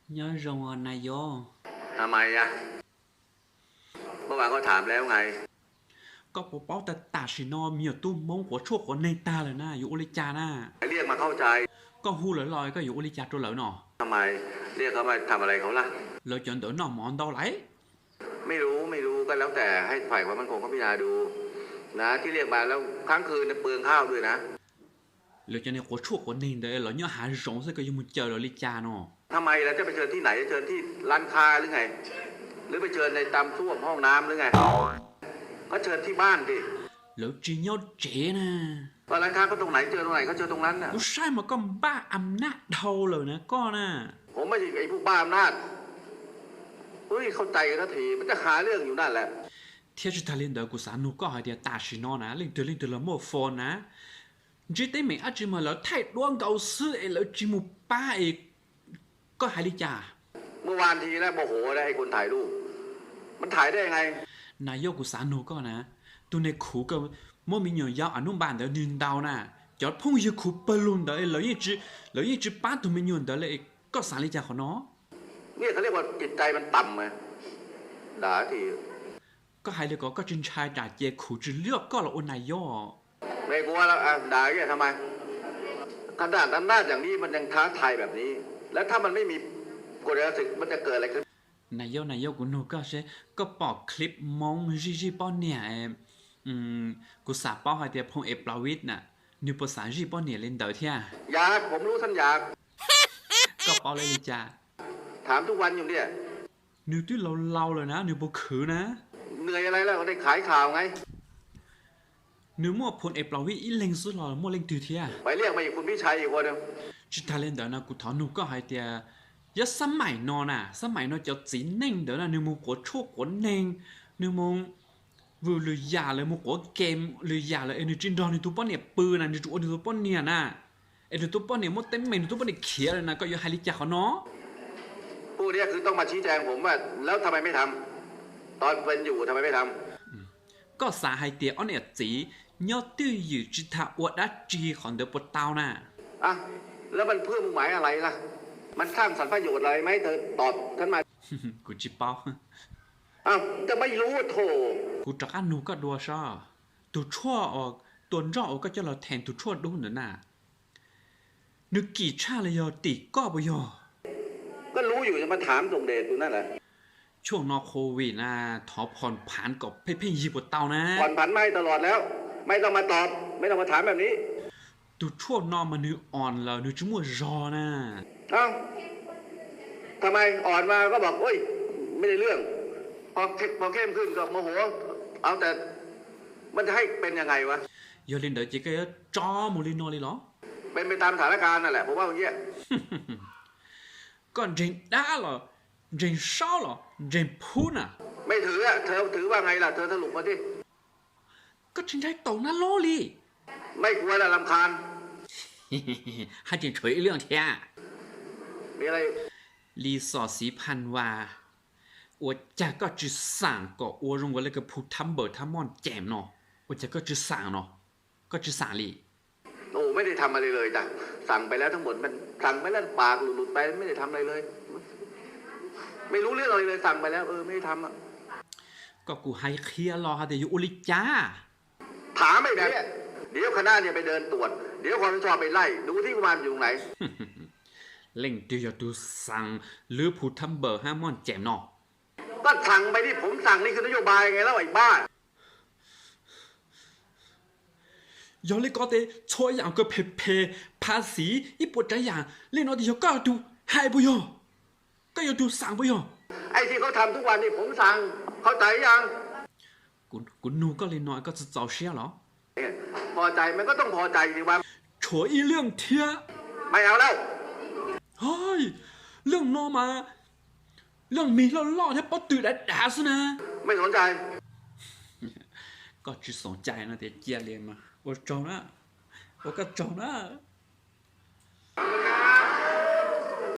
nhớ rồi này vô ทำไมอะเมื่อวานเขาถามแล้วไง có bộ báo ta tả xì no miêu tu mong của chuột của này ta rồi naอยู่อุลิจานะเรียกมาเข้าใจก็หูลอยๆก็อยู่อุลิจาตัวเหล่าเนาะทำไมเรียกเขามาทำอะไรเขาล่ะเราจนตัวน้องมอนเดาไหลไม่รู้ก็แล้วแต่ให้ฝ่ายความมั่นคงเขาพิจารณาดูนะที่เรียกมาแล้วครั้งคืนเปลืองข้าวด้วยนะเราจะเนี่ยcủa chuột của này đấy là nhớ hại rộng sẽ cóอยู่มุ่งเจอเราลิจาเนาะทำไมล่ะจะไปเชิญที่ไหนจะเชิญที่ร้านค้าหรือไงหรือไปเชิญในตามส้วมห้องน้ำหรือไงก็เชิญที่บ้านดิเราจีเนาะเจ๋นะว่าร้านค้าเขาตรงไหนเจอตรงไหนเขาเจอตรงนั้นน่ะกูใช่มาก็บ้าอำนาจเท่าเลยนะก็นะผมไม่ใช่ไอ้พวกบ้าอำนาจเฮ้ยเข้าใจกันทีมันจะหาเรื่องอยู่นั่นแหละเที่ยวจะทะเลเดอกูสานุก็หายเดียตาชินอนะเล่นเดือละโมโฟนนะจีเต้ไม่อาจจะมาแล้วไทยร่วงเกาซื้อไอ้แล้วจีมูป้าไอ้ก็หายลิจาเมื่อวานทีนะโมโหได้ไอ้คนถ่ายรูปมันถ่ายได้ยังไงนายกกูสานุก็นะตัวในขู่ก็มั่วมีหน่วยยาวอนุบาลเดี๋ยวดินดาวนะจอดพุ่งยืขู่ปลุนเดี๋ยวแล้วยี่จีป้าตัวมีหน่วยเดี๋ยวเลยก็สาลิจาเขาเนาะเนี่ยเขาเรียกว่าจิตใจมันต่ำไงด่าทีก็หายเลยก็จินชายด่าเจขู่จะเลือกก็ละอนายกไม่กลัวแล้วด่าแกทำไมขนาดอำนาจอย่างนี้มันยังท้าทายแบบนี้แล้วถ้ามันไม่มีกฎระเบียบมันจะเกิดอะไรขึ้นนายกกูนูก็ใช่ก็ปอกคลิปมองจีป้อนเนี่ยกูสาป้อให้เดียพงเอปลาวิทน่ะนิวภาษาจีป้อนเนี่ยเล่นเดาเที่ยอยากผมรู้ท่านอยากก็ป้อเลยจ้าถามทุกวันอยู่เนี่ยนิวที่เราเลยนะนิวบุคือนะเหนื่อยอะไรแล้วได้ขายข่าวไงนิวมั่วพงเอปลาวิทอีเล่งสุดหล่อมั่วเล่งตือเที่ยไปเรียกมาอีกคุณพี่ชัยอีกคนนึงจิตาเล่นเดานะกูถอนนูก็ให้เดียยศสมัยนอนน่ะสมัยนอนจะจีเน่งเดี๋ยวนะนิวมูกดชั่วกดเน่งนิวมงวูเลยยาเลยมูกดเกมเลยยาเลยเอ็นจินดอนนิตัวป้อนเนี่ยปืนนะนิตัวป้อนเนี่ยนะเอ็นตัวป้อนเนี่ยมดเต็มเมนตัวป้อนเนี่ยเขียเลยนะก็อยู่ไฮลิจ่าเขาเนาะผู้นี้คือต้องมาชี้แจงผมว่าแล้วทำไมไม่ทำตอนเป็นอยู่ทำไมไม่ทำก็สาให้เตียอ้อนเนี่ยจียอดตื้ออยู่จิตาอวดดัจีของเดอะปตาวน่ะอ่ะแล้วมันเพื่อมุ่งหมายอะไรล่ะมันสร้างสรรค์ประโยชน์อะไรไหมเธอตอบฉันมากูจิเป้าอ้าวจะไม่รู้โถกูจักอันนูก็ดัวช่อตัวชั่วออกตัวร่อออกก็จะเราแทนตัวชั่วดูหน่ะนึกกี่ชาเลยยอติก็บ่ยอก็รู้อยู่จะมาถามส่งเดชอยู่นั่นแหละช่วงนอกโควิดนะทอผ่อนผันกับเพ่ยีบดเตานะผ่อนผันไม่ตลอดแล้วไม่ต้องมาตอบไม่ต้องมาถามแบบนี้ตัวชั่วนอนมานื้ออ่อนแล้วนื้อจุ่มรอนะเอ้าทำไมอ่อนมาก็บอกโอ้ยไม่ได้เรื่องพอเข้มขึ้นก็โมโหเอาแต่มันจะให้เป็นยังไงวะยอลินเดอร์จิกเกอร์จอมูลิโนเลยเหรอเป็นไปตามสถานการณ์นั่นแหละผมว่าอย่างเงี้ยก็เรนด้าเหรอเรนเศร้าเหรอเรนพูน่ะไม่ถืออ่ะเธอถือว่าไงล่ะเธอสรุปมาดิก็ฉันได้ตกนั่นโลลี่ไม่กลัวละรำคาญให้จินช่วยเรื่องเที่ยมีอะไรรีสอร์ทสีพันวา我家ก็จะสั่งก็我认为那个普通เบอร์ทั้งหมดแจมเนาะ我家ก็จะสั่งเนาะก็จะสั่งลีโอ้ไม่ได้ทำอะไรเลยจ้ะสั่งไปแล้วทั้งหมดมันสั่งไปแล้วปากหลุดไปไม่ได้ทำอะไรเลยไม่รู้เรื่องอะไรเลยสั่งไปแล้วไม่ได้ทำอ่ะก็กูให้เคลียร์รอเดี๋ยวอยู่อุลิจ้าถามไม่แบบเดี๋ยวคณะเนี่ยไปเดินตรวจเดี๋ยวความชอบไปไล่ดูที่กุมารอยู่ไหนเล่งเดียวดูสั่งหรือผู้ทำเบอร์ห้ามอนแจมเนาะก็สั่งไปที่ผมสั่งนี่คือนโยบายไงแล้วไอ้บ้า有你覺得錯人個ภาษี一撥仔人你我哋要交到係不要ก็要到สั่ง不要ไอ้ที่เขาทำทุกวันนี่ผมสั่งเข้าใจยังกูนูก็เลยน้อยก็จะเจ้าเชี่ยเหรอพอใจมันก็ต้องพอใจดิว่าชัวอีเรื่องเทียไม่เอาแล้วเฮ้ยเรื่องนอมาเรื่องมีแล้วล่อแทบปอตื่นได้ด่าซะนะไม่สนใจก็จะสนใจนะแต่เจียเรียนมา我走了，我个走了。